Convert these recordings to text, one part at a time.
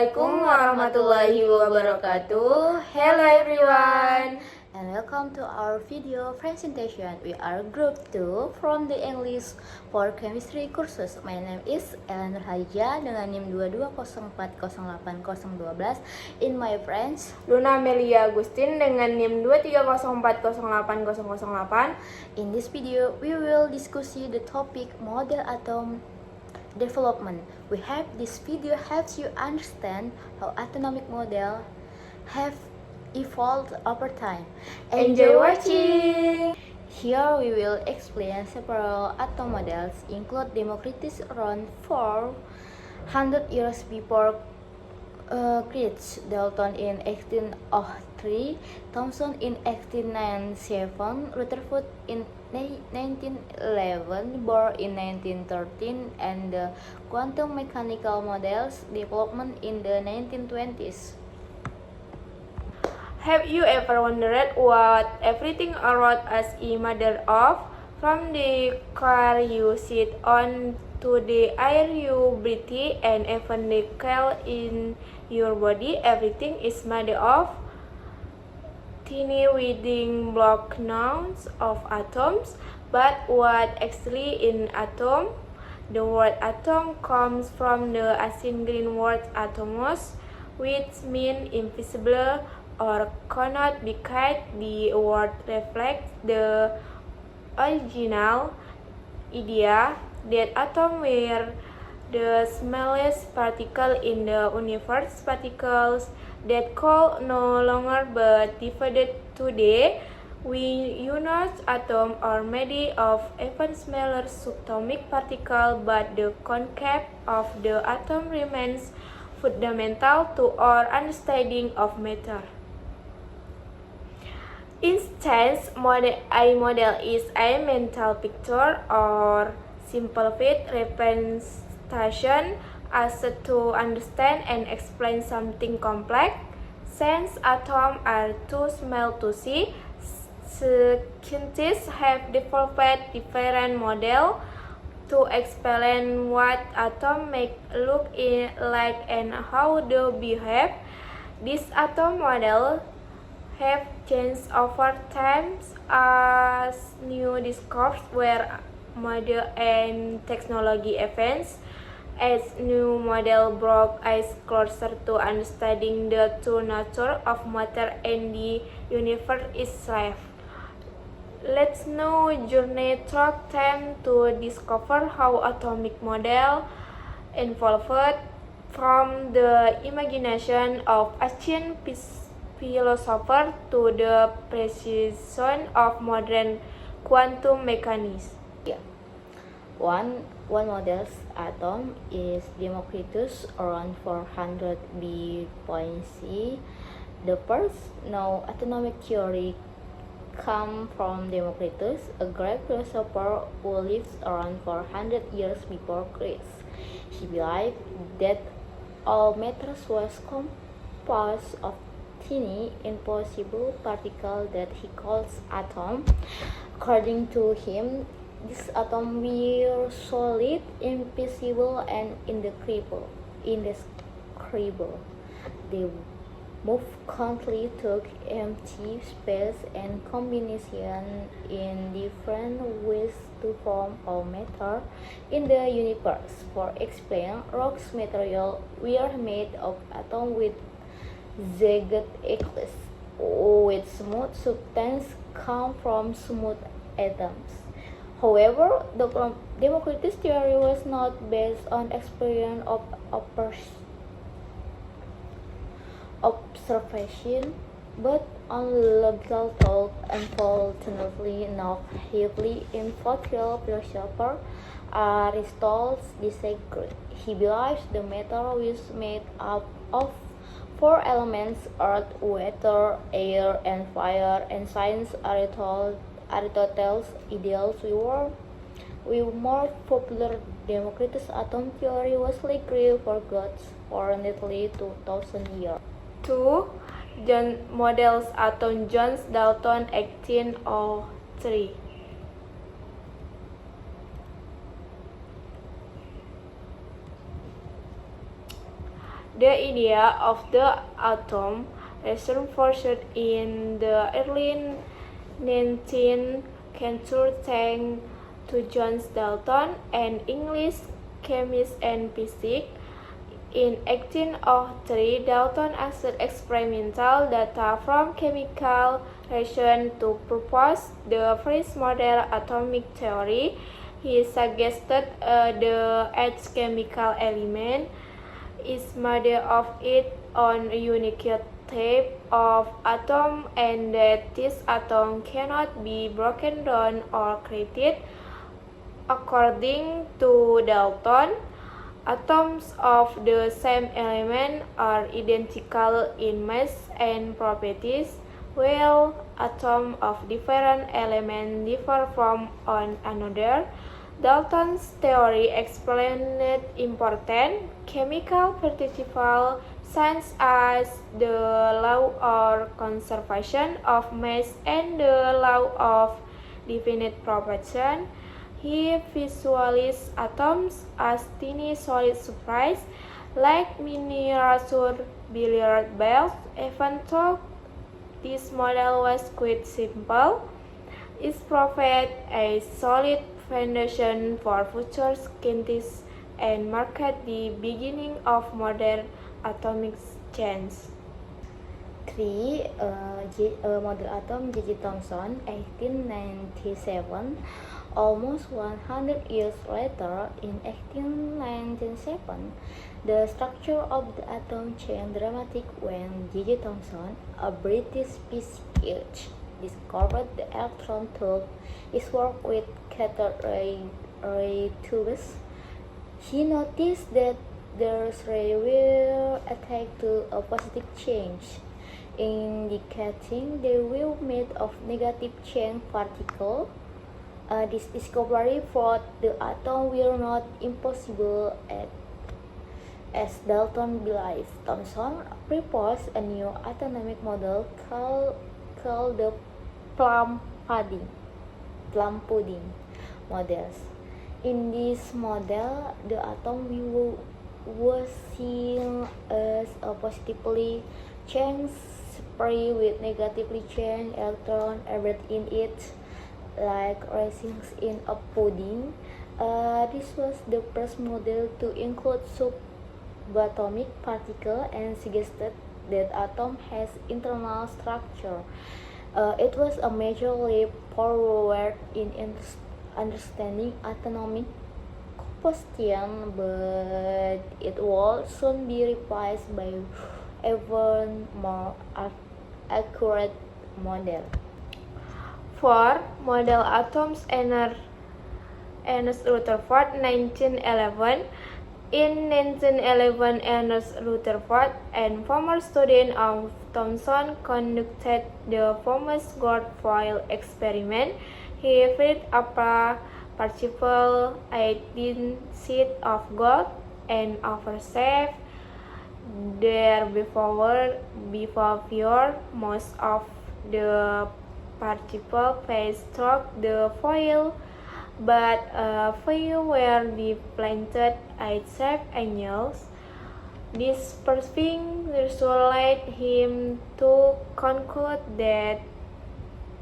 Assalamualaikum warahmatullahi wabarakatuh. Hello everyone, And welcome to our video presentation. We are group 2 from the English for Chemistry courses. My name is Ellen Nurhaja dengan NIM 2204080012. In my friends, Luna Amelia Agustin dengan NIM 23040808. in this video we will discuss the topic model atom development. We hope this video helps you understand how atomic model have evolved over time. Enjoy watching! Here we will explain several atom models, include Democritus around 400 years before Christ, Dalton in 1803, Thomson in 1897, Rutherford in 1911, Bohr in 1913, and the quantum mechanical models development in the 1920s. Have you ever wondered what everything around us is made of? From the car you sit on to the air you breathe and even the cell in your body, everything is made of tiny building block known of atoms. But what actually in atom? The word atom comes from the ancient Greek word atomos, which means invisible or cannot be cut. The word reflects the original idea that atoms were the smallest particle in the universe, particles that could no longer be divided today. We use atoms are made of even smaller subatomic particles, but the concept of the atom remains fundamental to our understanding of matter. Instance, a model is a mental picture or simplified representation as to understand and explain something complex. Since atoms are too small to see, scientists have developed different models to explain what atoms may look like and how they behave. These atom models have changed over time as new discoveries were made and technology advanced. As new model brought us closer to understanding the true nature of matter and the universe itself. Let's now journey through time to discover how atomic model evolved from the imagination of ancient philosopher to the precision of modern quantum mechanics. One model's atom is Democritus around 400 BC. The first known atomic theory come from Democritus, a Greek philosopher who lived around 400 years before Christ. He believed that all matter was composed of tiny, impossible particles that he calls atoms. According to him, these atoms were solid, invisible, and indescribable. They move constantly through empty space and combination in different ways to form all matter in the universe. For example, rocks material were made of atoms with jagged edges, with smooth substance come from smooth atoms. However, the Democritus theory was not based on experience of observation, but on logical thought. Unfortunately, not heavily influential philosopher Aristotle disagreed. He believes the matter was made up of four elements: earth, water, air, and fire, and since Aristotle's ideals were more popular, Democritus' atom theory was likely forgotten for nearly 2,000 years. 2. John models atom John Dalton 1803. The idea of the atom resurfaced in the early 19th century thanks to John Dalton, an English chemist and physicist. In 1803, Dalton asked experimental data from chemical reactions to propose the first modern atomic theory. He suggested the each chemical element is made of its own unique type of atom and that this atom cannot be broken down or created. According to Dalton, atoms of the same element are identical in mass and properties, while atoms of different elements differ from one another. Dalton's theory explained important chemical principles such as the law of conservation of mass and the law of definite proportion. He visualized atoms as tiny solid surfaces like miniature billiard balls. Even though this model was quite simple, it provided a solid foundation for future scientists and marked the beginning of modern atomic science. 3. Model atom J.J. Thomson, 1897. Almost 100 years later, in 1897, the structure of the atom changed dramatically when J.J. Thomson, a British physicist, discovered the electron tube. His work with cathode ray tubes. He noticed that the rays were attached to a positive charge, indicating they were made of negative charge particles. This discovery brought the atom were not impossible as Dalton believed. Thomson proposed a new atomic model called the plum pudding models. In this model, the atom was seen as a positively charged spray with negatively charged electrons embedded in it, like raisins in a pudding. This was the first model to include subatomic particles and suggested that atom has internal structure. It was a major leap forward in understanding atomic composition, but it would soon be replaced by even more accurate model. 4. Model atoms Ernest Rutherford, 1911. In 1911, Ernest Rutherford, a former student of Thomson, conducted the famous gold foil experiment. He filled up a particle 18 sheets of gold and overshaved there before most of the particle passed through the foil, but a few were deplanted at sharp angles. This perceiving led him to conclude that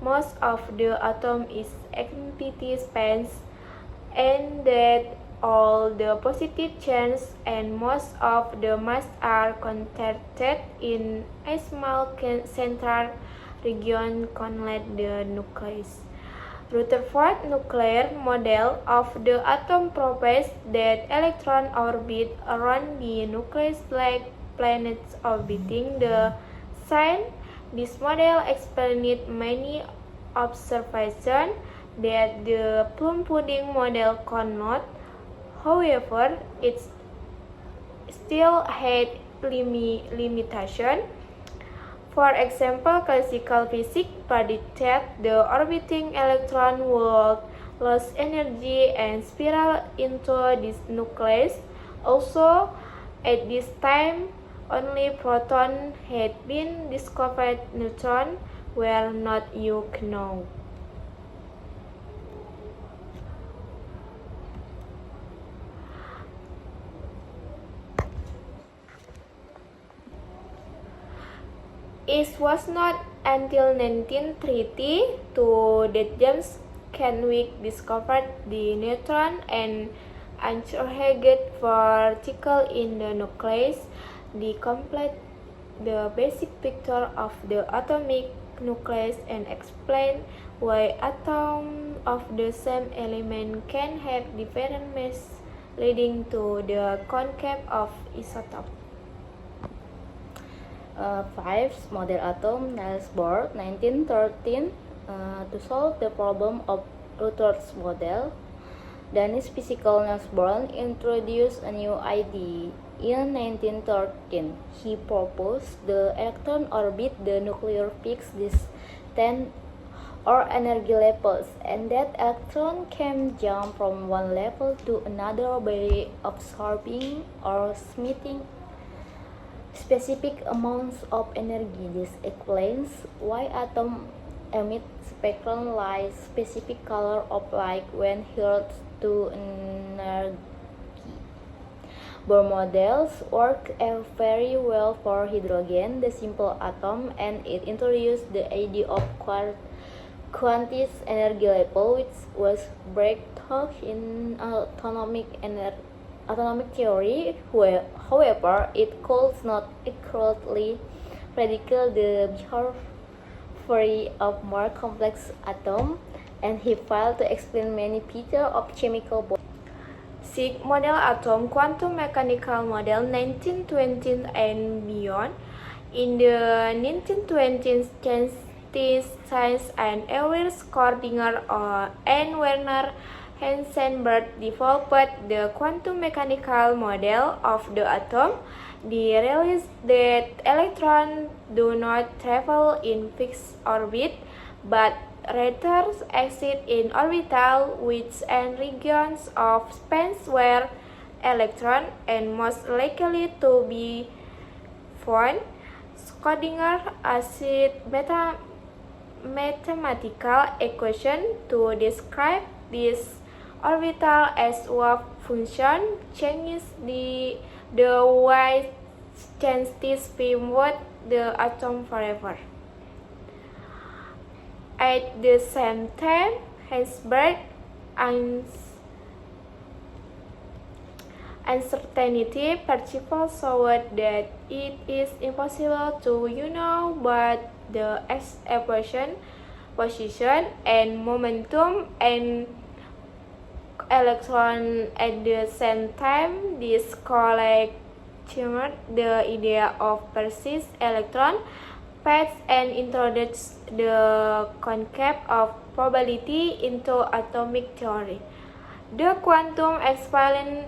most of the atom is empty space and that all the positive charges and most of the mass are concentrated in a small central region called the nucleus. Rutherford's nuclear model of the atom proposed that electrons orbit around the nucleus like planets orbiting the sun. This model explained many observations that the plum pudding model could not. However, it still had limitations. For example, classical physics predicted the orbiting electron would lose energy and spiral into this nucleus. Also, at this time, only protons had been discovered. Neutrons were not yet known. It was not until 1932 that James Chadwick discovered the neutron and uncharged particle in the nucleus, the complete the basic picture of the atomic nucleus and explain why atoms of the same element can have different mass, leading to the concept of isotope. 5. Model atom, Niels Bohr, 1913. To solve the problem of Rutherford's model, Danish physicist Niels Bohr introduced a new idea. In 1913, he proposed the electron orbit the nuclear fixed distance or energy levels, and that electron can jump from one level to another by absorbing or emitting specific amounts of energy. This explains why atoms emit spectrum light specific color of light when held to energy. Bohr models work very well for hydrogen, the simple atom, and it introduced the idea of quantized energy level, which was breakthrough in atomic theory. However, it could not accurately predict the behavior of more complex atoms, and he failed to explain many features of chemical bonds. 6. Model atom quantum mechanical model 1920 and beyond. In the 1920s, scientists and Erwin Schrödinger and Werner Heisenberg developed the quantum mechanical model of the atom. They realized that electrons do not travel in fixed orbit, but rather exist in orbital widths and regions of space where electrons are most likely to be found. Schrödinger added mathematical equation to describe this orbital as wave function, changes the way scientists pivot the atom forever. At the same time, Heisenberg uncertainty principle showed that it is impossible to know both the equation, position, and momentum and electron at the same time. This collected the idea of precise electron paths and introduced the concept of probability into atomic theory. The quantum explained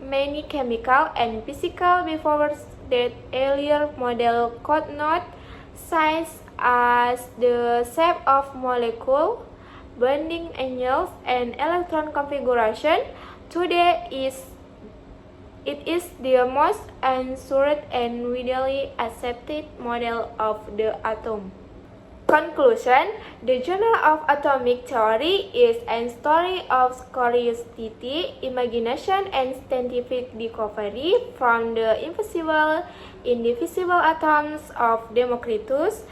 many chemical and physical behaviors that earlier models could not, such as the shape of molecules, bonding angles, and electron configuration. Today it is the most assured and widely accepted model of the atom. Conclusion: the Journal of Atomic Theory is a story of curiosity, imagination, and scientific discovery, from the invisible, indivisible atoms of Democritus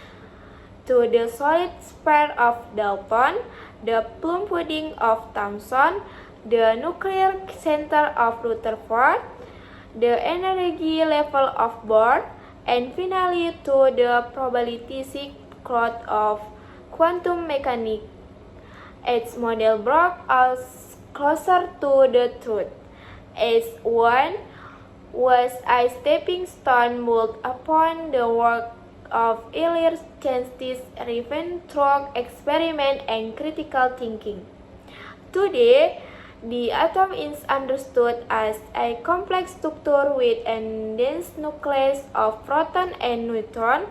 to the solid sphere of Dalton, the plum pudding of Thomson, the nuclear center of Rutherford, the energy level of Bohr, and finally to the probabilistic cloud of quantum mechanics. Its model brought us closer to the truth. Each one was a stepping stone built upon the work of earlier scientists driven through experiment and critical thinking. Today, the atom is understood as a complex structure with a dense nucleus of protons and neutrons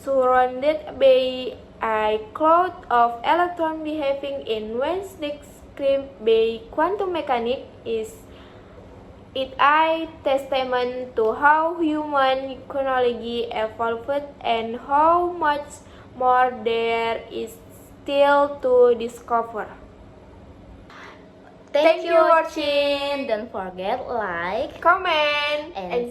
surrounded by a cloud of electrons behaving in ways described by quantum mechanics. It a testament to how human technology evolved and how much more there is still to discover. Thank you for watching. Don't forget like, Comment and